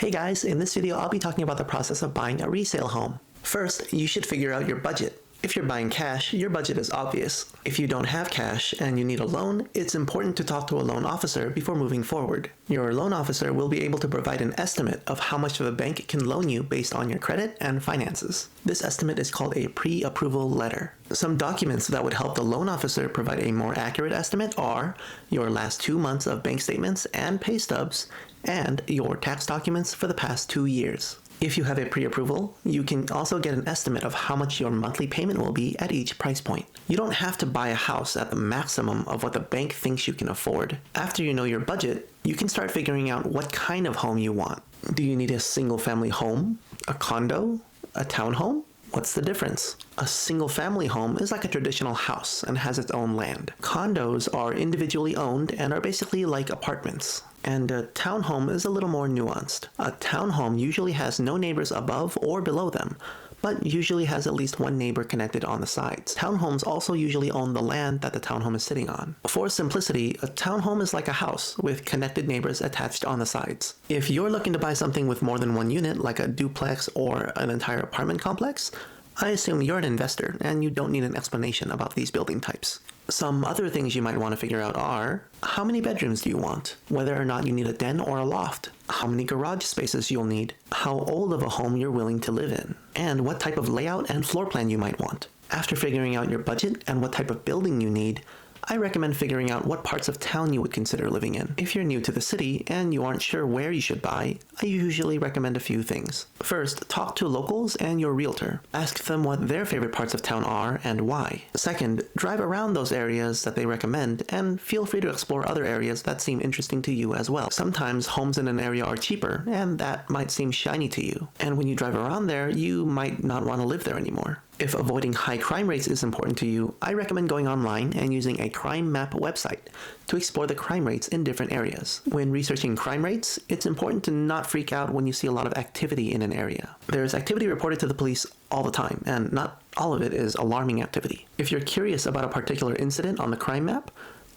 Hey guys, in this video I'll be talking about the process of buying a resale home. First, you should figure out your budget. If you're buying cash, your budget is obvious. If you don't have cash and you need a loan, it's important to talk to a loan officer before moving forward. Your loan officer will be able to provide an estimate of how much the bank can loan you based on your credit and finances. This estimate is called a pre-approval letter. Some documents that would help the loan officer provide a more accurate estimate are your last 2 months of bank statements and pay stubs, and your tax documents for the past 2 years. If you have a pre-approval, you can also get an estimate of how much your monthly payment will be at each price point. You don't have to buy a house at the maximum of what the bank thinks you can afford. After you know your budget, you can start figuring out what kind of home you want. Do you need a single-family home, a condo, a townhome? What's the difference? A single-family home is like a traditional house and has its own land. Condos are individually owned and are basically like apartments. And a townhome is a little more nuanced. A townhome usually has no neighbors above or below them, but usually has at least one neighbor connected on the sides. Townhomes also usually own the land that the townhome is sitting on. For simplicity, a townhome is like a house with connected neighbors attached on the sides. If you're looking to buy something with more than one unit, like a duplex or an entire apartment complex, I assume you're an investor and you don't need an explanation about these building types. Some other things you might want to figure out are, how many bedrooms do you want? Whether or not you need a den or a loft? How many garage spaces you'll need? How old of a home you're willing to live in? And what type of layout and floor plan you might want. After figuring out your budget and what type of building you need, I recommend figuring out what parts of town you would consider living in. If you're new to the city and you aren't sure where you should buy, I usually recommend a few things. First, talk to locals and your realtor. Ask them what their favorite parts of town are and why. Second, drive around those areas that they recommend and feel free to explore other areas that seem interesting to you as well. Sometimes homes in an area are cheaper and that might seem shiny to you. And when you drive around there, you might not want to live there anymore. If avoiding high crime rates is important to you, I recommend going online and using a crime map website to explore the crime rates in different areas. When researching crime rates, it's important to not freak out when you see a lot of activity in an area. There's activity reported to the police all the time, and not all of it is alarming activity. If you're curious about a particular incident on the crime map,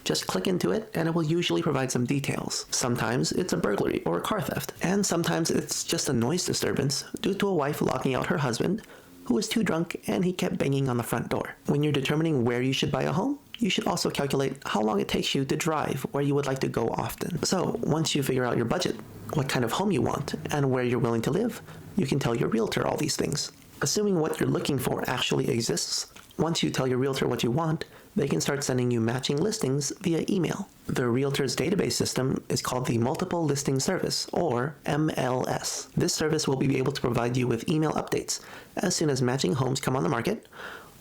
just click into it and it will usually provide some details. Sometimes it's a burglary or a car theft, and sometimes it's just a noise disturbance due to a wife locking out her husband who was too drunk and he kept banging on the front door. When you're determining where you should buy a home, you should also calculate how long it takes you to drive where you would like to go often. So once you figure out your budget, what kind of home you want, and where you're willing to live, you can tell your realtor all these things. Assuming what you're looking for actually exists, once you tell your realtor what you want, they can start sending you matching listings via email. The realtor's database system is called the Multiple Listing Service, or MLS. This service will be able to provide you with email updates as soon as matching homes come on the market,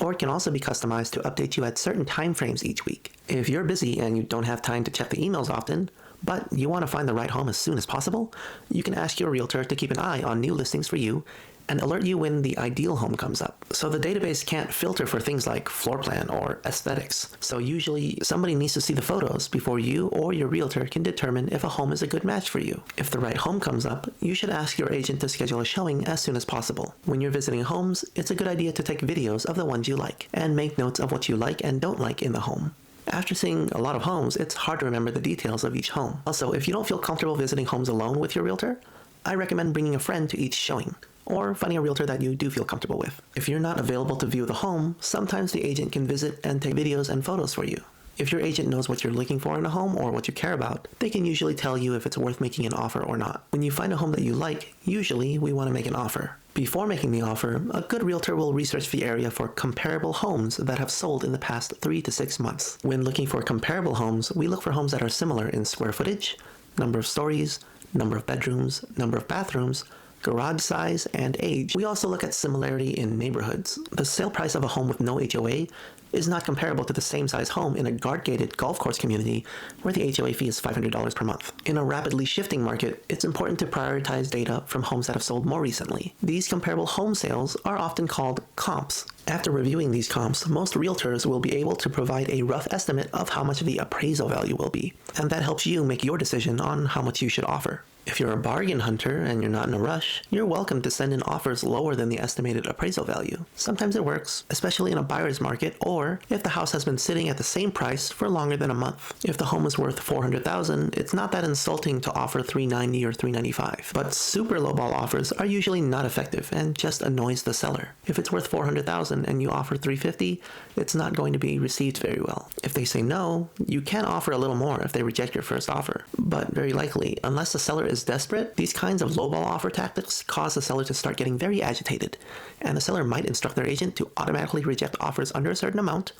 or it can also be customized to update you at certain time frames each week. If you're busy and you don't have time to check the emails often, but you want to find the right home as soon as possible, you can ask your realtor to keep an eye on new listings for you and alert you when the ideal home comes up. So the database can't filter for things like floor plan or aesthetics. So usually somebody needs to see the photos before you or your realtor can determine if a home is a good match for you. If the right home comes up, you should ask your agent to schedule a showing as soon as possible. When you're visiting homes, it's a good idea to take videos of the ones you like and make notes of what you like and don't like in the home. After seeing a lot of homes, it's hard to remember the details of each home. Also, if you don't feel comfortable visiting homes alone with your realtor, I recommend bringing a friend to each showing, or finding a realtor that you do feel comfortable with. If you're not available to view the home, sometimes the agent can visit and take videos and photos for you. If your agent knows what you're looking for in a home or what you care about, they can usually tell you if it's worth making an offer or not. When you find a home that you like, usually we want to make an offer. Before making the offer, a good realtor will research the area for comparable homes that have sold in the past 3 to 6 months. When looking for comparable homes, we look for homes that are similar in square footage, number of stories, number of bedrooms, number of bathrooms, garage size, and age. We also look at similarity in neighborhoods. The sale price of a home with no HOA is not comparable to the same size home in a guard-gated golf course community where the HOA fee is $500 per month. In a rapidly shifting market, it's important to prioritize data from homes that have sold more recently. These comparable home sales are often called comps. After reviewing these comps, most realtors will be able to provide a rough estimate of how much the appraisal value will be, and that helps you make your decision on how much you should offer. If you're a bargain hunter and you're not in a rush, you're welcome to send in offers lower than the estimated appraisal value. Sometimes it works, especially in a buyer's market or if the house has been sitting at the same price for longer than a month. If the home is worth $400,000, it's not that insulting to offer $390 or $395. But super lowball offers are usually not effective and just annoys the seller. If it's worth $400,000 and you offer $350, it's not going to be received very well. If they say no, you can offer a little more if they reject your first offer. But very likely, unless the seller is desperate, these kinds of lowball offer tactics cause the seller to start getting very agitated, and the seller might instruct their agent to automatically reject offers under a certain amount,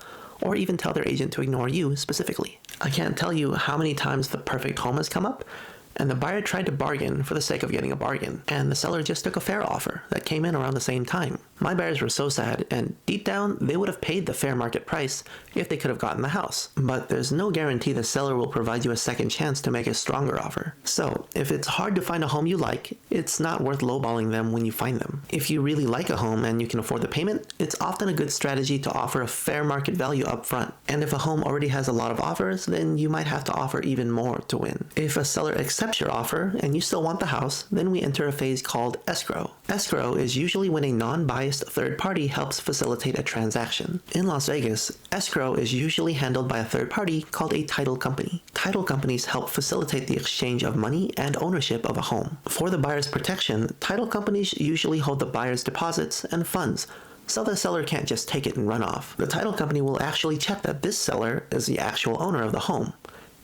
or even tell their agent to ignore you specifically. I can't tell you how many times the perfect home has come up, and the buyer tried to bargain for the sake of getting a bargain, and the seller just took a fair offer that came in around the same time. My buyers were so sad, and deep down, they would have paid the fair market price if they could have gotten the house. But there's no guarantee the seller will provide you a second chance to make a stronger offer. So, if it's hard to find a home you like, it's not worth lowballing them when you find them. If you really like a home and you can afford the payment, it's often a good strategy to offer a fair market value up front. And if a home already has a lot of offers, then you might have to offer even more to win. If a seller accepts your offer and you still want the house, then we enter a phase called escrow. Escrow is usually when a non-biased third party helps facilitate a transaction. In Las Vegas, escrow is usually handled by a third party called a title company. Title companies help facilitate the exchange of money and ownership of a home. For the buyer's protection, title companies usually hold the buyer's deposits and funds, so the seller can't just take it and run off. The title company will actually check that this seller is the actual owner of the home,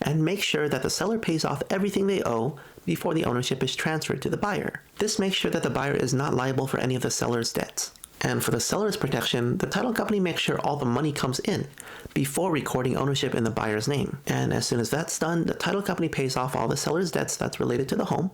and make sure that the seller pays off everything they owe before the ownership is transferred to the buyer. This makes sure that the buyer is not liable for any of the seller's debts. And for the seller's protection, the title company makes sure all the money comes in before recording ownership in the buyer's name. And as soon as that's done, the title company pays off all the seller's debts that's related to the home,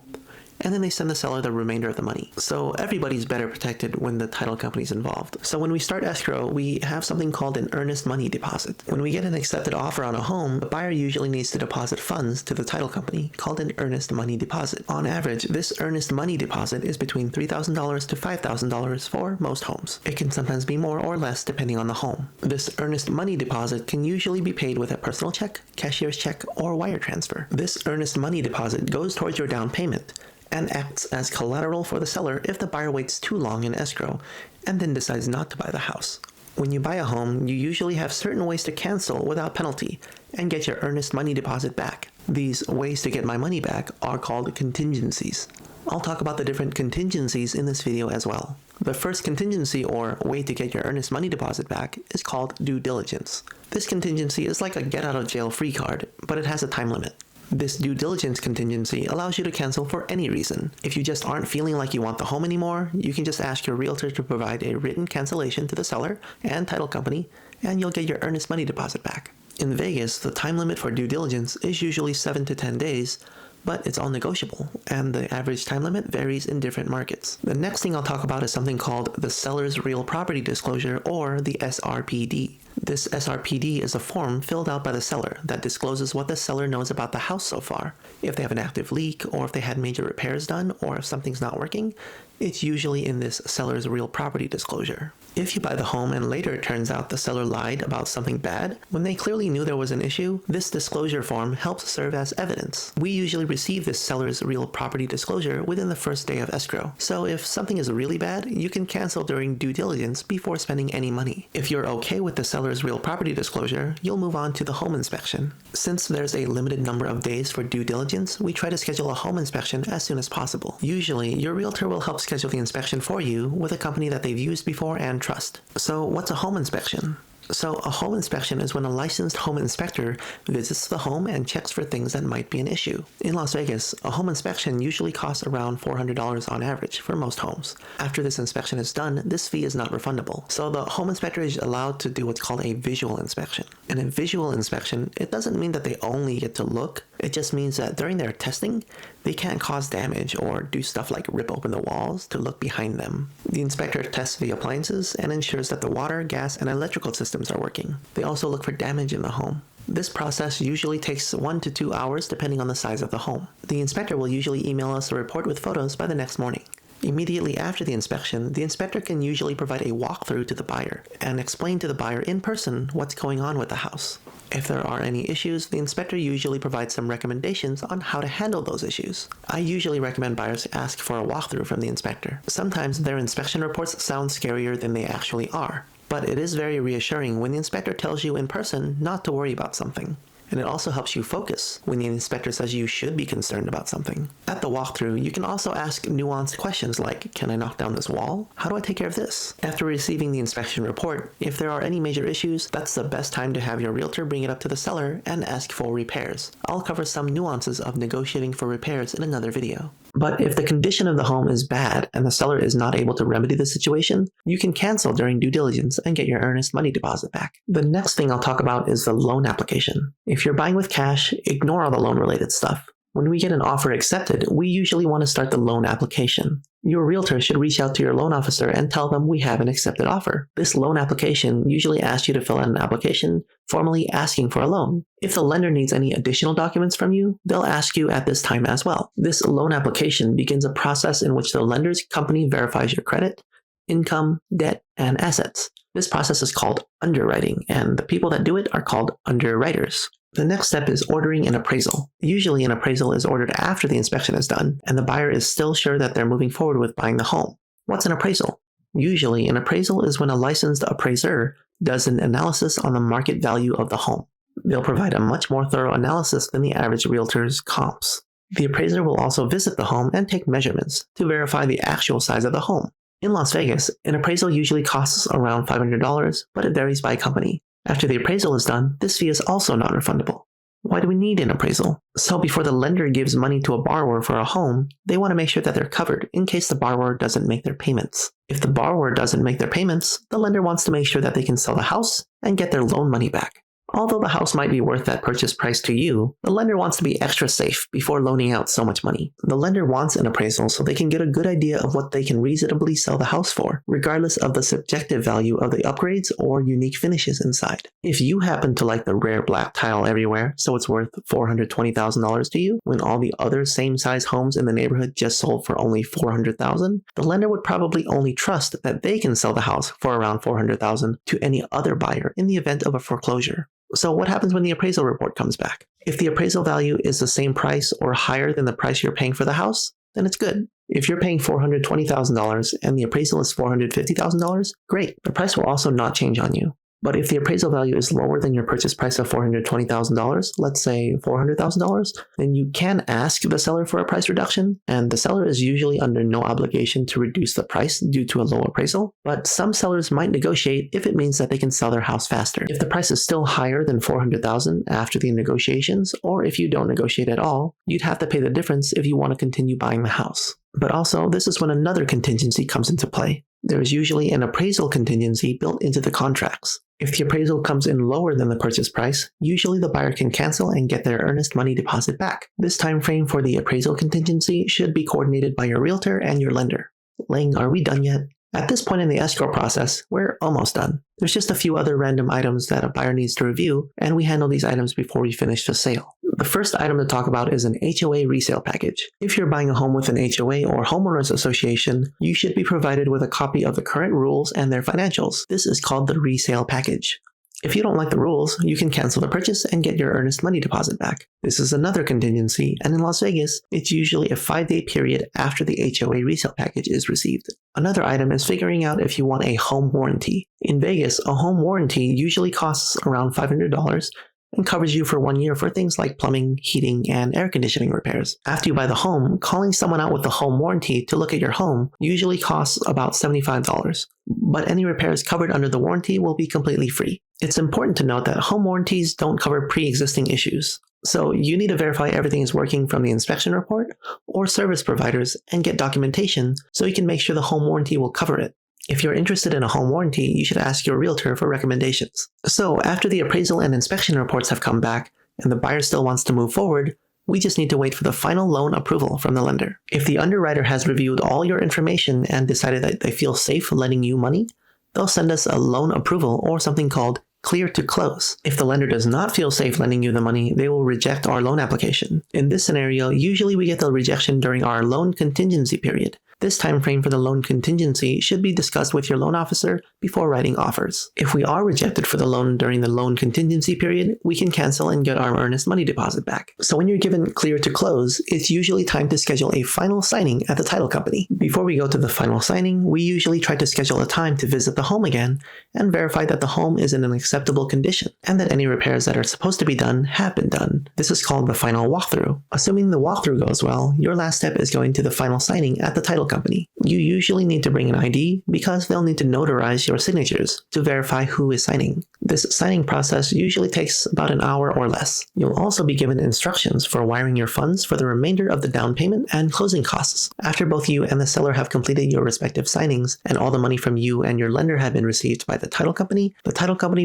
and then they send the seller the remainder of the money. So everybody's better protected when the title company's involved. So when we start escrow, we have something called an earnest money deposit. When we get an accepted offer on a home, the buyer usually needs to deposit funds to the title company called an earnest money deposit. On average, this earnest money deposit is between $3,000 to $5,000 for most homes. It can sometimes be more or less depending on the home. This earnest money deposit can usually be paid with a personal check, cashier's check, or wire transfer. This earnest money deposit goes towards your down payment and acts as collateral for the seller if the buyer waits too long in escrow and then decides not to buy the house. When you buy a home, you usually have certain ways to cancel without penalty and get your earnest money deposit back. These ways to get my money back are called contingencies. I'll talk about the different contingencies in this video as well. The first contingency, or way to get your earnest money deposit back, is called due diligence. This contingency is like a get-out-of-jail-free card, but it has a time limit. This due diligence contingency allows you to cancel for any reason. If you just aren't feeling like you want the home anymore, you can just ask your realtor to provide a written cancellation to the seller and title company, and you'll get your earnest money deposit back. In Vegas, the time limit for due diligence is usually 7 to 10 days, but it's all negotiable, and the average time limit varies in different markets. The next thing I'll talk about is something called the Seller's Real Property Disclosure, or the SRPD. This SRPD is a form filled out by the seller that discloses what the seller knows about the house so far. If they have an active leak, or if they had major repairs done, or if something's not working, it's usually in this Seller's Real Property Disclosure. If you buy the home and later it turns out the seller lied about something bad, when they clearly knew there was an issue, this disclosure form helps serve as evidence. We usually receive this Seller's Real Property Disclosure within the first day of escrow. So if something is really bad, you can cancel during due diligence before spending any money. If you're okay with the Seller's Real Property Disclosure, you'll move on to the home inspection. Since there's a limited number of days for due diligence, we try to schedule a home inspection as soon as possible. Usually, your realtor will help schedule the inspection for you with a company that they've used before and trust. So what's a home inspection? So a home inspection is when a licensed home inspector visits the home and checks for things that might be an issue. In Las Vegas, a home inspection usually costs around $400 on average for most homes. After this inspection is done, this fee is not refundable. So the home inspector is allowed to do what's called a visual inspection. In a visual inspection, it doesn't mean that they only get to look. It just means that during their testing, they can't cause damage or do stuff like rip open the walls to look behind them. The inspector tests the appliances and ensures that the water, gas, and electrical systems are working. They also look for damage in the home. This process usually takes 1 to 2 hours depending on the size of the home. The inspector will usually email us a report with photos by the next morning. Immediately after the inspection, the inspector can usually provide a walkthrough to the buyer and explain to the buyer in person what's going on with the house. If there are any issues, the inspector usually provides some recommendations on how to handle those issues. I usually recommend buyers ask for a walkthrough from the inspector. Sometimes their inspection reports sound scarier than they actually are, but it is very reassuring when the inspector tells you in person not to worry about something. And it also helps you focus when the inspector says you should be concerned about something. At the walkthrough, you can also ask nuanced questions like, can I knock down this wall? How do I take care of this? After receiving the inspection report, if there are any major issues, that's the best time to have your realtor bring it up to the seller and ask for repairs. I'll cover some nuances of negotiating for repairs in another video. But if the condition of the home is bad and the seller is not able to remedy the situation, you can cancel during due diligence and get your earnest money deposit back. The next thing I'll talk about is the loan application. If you're buying with cash, ignore all the loan-related stuff. When we get an offer accepted, we usually want to start the loan application. Your realtor should reach out to your loan officer and tell them we have an accepted offer. This loan application usually asks you to fill out an application formally asking for a loan. If the lender needs any additional documents from you, they'll ask you at this time as well. This loan application begins a process in which the lender's company verifies your credit, income, debt, and assets. This process is called underwriting, and the people that do it are called underwriters. The next step is ordering an appraisal. Usually an appraisal is ordered after the inspection is done, and the buyer is still sure that they're moving forward with buying the home. What's an appraisal? Usually an appraisal is when a licensed appraiser does an analysis on the market value of the home. They'll provide a much more thorough analysis than the average realtor's comps. The appraiser will also visit the home and take measurements to verify the actual size of the home. In Las Vegas, an appraisal usually costs around $500, but it varies by company. After the appraisal is done, this fee is also non-refundable. Why do we need an appraisal? So before the lender gives money to a borrower for a home, they want to make sure that they're covered in case the borrower doesn't make their payments. If the borrower doesn't make their payments, the lender wants to make sure that they can sell the house and get their loan money back. Although the house might be worth that purchase price to you, the lender wants to be extra safe before loaning out so much money. The lender wants an appraisal so they can get a good idea of what they can reasonably sell the house for, regardless of the subjective value of the upgrades or unique finishes inside. If you happen to like the rare black tile everywhere, so it's worth $420,000 to you, when all the other same-size homes in the neighborhood just sold for only $400,000, the lender would probably only trust that they can sell the house for around $400,000 to any other buyer in the event of a foreclosure. So what happens when the appraisal report comes back? If the appraisal value is the same price or higher than the price you're paying for the house, then it's good. If you're paying $420,000 and the appraisal is $450,000, great. The price will also not change on you. But if the appraisal value is lower than your purchase price of $420,000, let's say $400,000, then you can ask the seller for a price reduction, and the seller is usually under no obligation to reduce the price due to a low appraisal, but some sellers might negotiate if it means that they can sell their house faster. If the price is still higher than $400,000 after the negotiations, or if you don't negotiate at all, you'd have to pay the difference if you want to continue buying the house. But also, this is when another contingency comes into play. There is usually an appraisal contingency built into the contracts. If the appraisal comes in lower than the purchase price, usually the buyer can cancel and get their earnest money deposit back. This time frame for the appraisal contingency should be coordinated by your realtor and your lender. Leng, are we done yet? At this point in the escrow process, we're almost done. There's just a few other random items that a buyer needs to review, and we handle these items before we finish the sale. The first item to talk about is an HOA resale package. If you're buying a home with an HOA or Homeowners Association, you should be provided with a copy of the current rules and their financials. This is called the resale package. If you don't like the rules, you can cancel the purchase and get your earnest money deposit back. This is another contingency, and in Las Vegas, it's usually a 5-day period after the HOA resale package is received. Another item is figuring out if you want a home warranty. In Vegas, a home warranty usually costs around $500 and covers you for 1 year for things like plumbing, heating, and air conditioning repairs. After you buy the home, calling someone out with the home warranty to look at your home usually costs about $75, but any repairs covered under the warranty will be completely free. It's important to note that home warranties don't cover pre-existing issues, so you need to verify everything is working from the inspection report or service providers and get documentation so you can make sure the home warranty will cover it. If you're interested in a home warranty, you should ask your realtor for recommendations. So after the appraisal and inspection reports have come back and the buyer still wants to move forward, we just need to wait for the final loan approval from the lender. If the underwriter has reviewed all your information and decided that they feel safe lending you money, they'll send us a loan approval or something called clear to close. If the lender does not feel safe lending you the money, they will reject our loan application. In this scenario, usually we get the rejection during our loan contingency period. This time frame for the loan contingency should be discussed with your loan officer before writing offers. If we are rejected for the loan during the loan contingency period, we can cancel and get our earnest money deposit back. So when you're given clear to close, it's usually time to schedule a final signing at the title company. Before we go to the final signing, we usually try to schedule a time to visit the home again and verify that the home is in an acceptable condition and that any repairs that are supposed to be done have been done. This is called the final walkthrough. Assuming the walkthrough goes well, your last step is going to the final signing at the title company. You usually need to bring an ID because they'll need to notarize your signatures to verify who is signing. This signing process usually takes about an hour or less. You'll also be given instructions for wiring your funds for the remainder of the down payment and closing costs. After both you and the seller have completed your respective signings and all the money from you and your lender have been received by the title company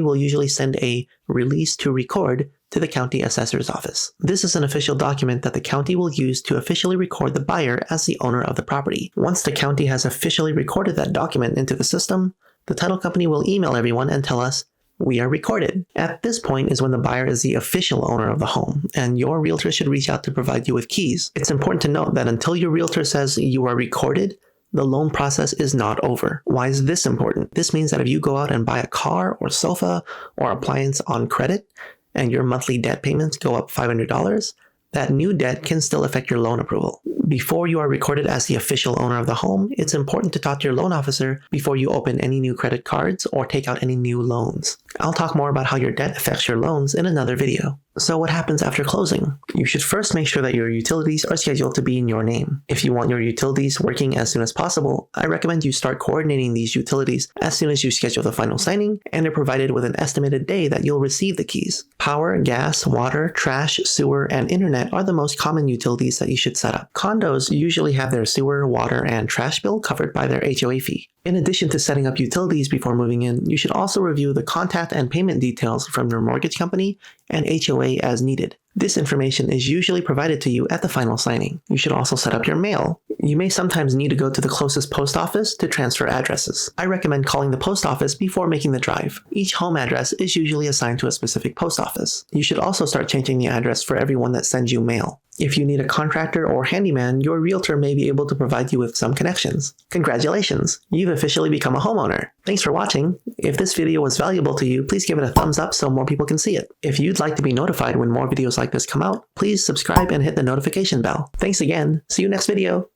will usually send a release to record to the county assessor's office. This is an official document that the county will use to officially record the buyer as the owner of the property. Once the county has officially recorded that document into the system, the title company will email everyone and tell us, "We are recorded." At this point is when the buyer is the official owner of the home, and your realtor should reach out to provide you with keys. It's important to note that until your realtor says you are recorded, the loan process is not over. Why is this important? This means that if you go out and buy a car or sofa or appliance on credit, and your monthly debt payments go up $500, that new debt can still affect your loan approval. Before you are recorded as the official owner of the home, it's important to talk to your loan officer before you open any new credit cards or take out any new loans. I'll talk more about how your debt affects your loans in another video. So what happens after closing? You should first make sure that your utilities are scheduled to be in your name. If you want your utilities working as soon as possible, I recommend you start coordinating these utilities as soon as you schedule the final signing and are provided with an estimated day that you'll receive the keys. Power, gas, water, trash, sewer, and internet are the most common utilities that you should set up. Condos usually have their sewer, water, and trash bill covered by their HOA fee. In addition to setting up utilities before moving in, you should also review the contact and payment details from your mortgage company and HOA as needed. This information is usually provided to you at the final signing. You should also set up your mail. You may sometimes need to go to the closest post office to transfer addresses. I recommend calling the post office before making the drive. Each home address is usually assigned to a specific post office. You should also start changing the address for everyone that sends you mail. If you need a contractor or handyman, your realtor may be able to provide you with some connections. Congratulations! You've officially become a homeowner. Thanks for watching. If this video was valuable to you, please give it a thumbs up so more people can see it. If you'd like to be notified when more videos like this come out, please subscribe and hit the notification bell. Thanks again. See you next video.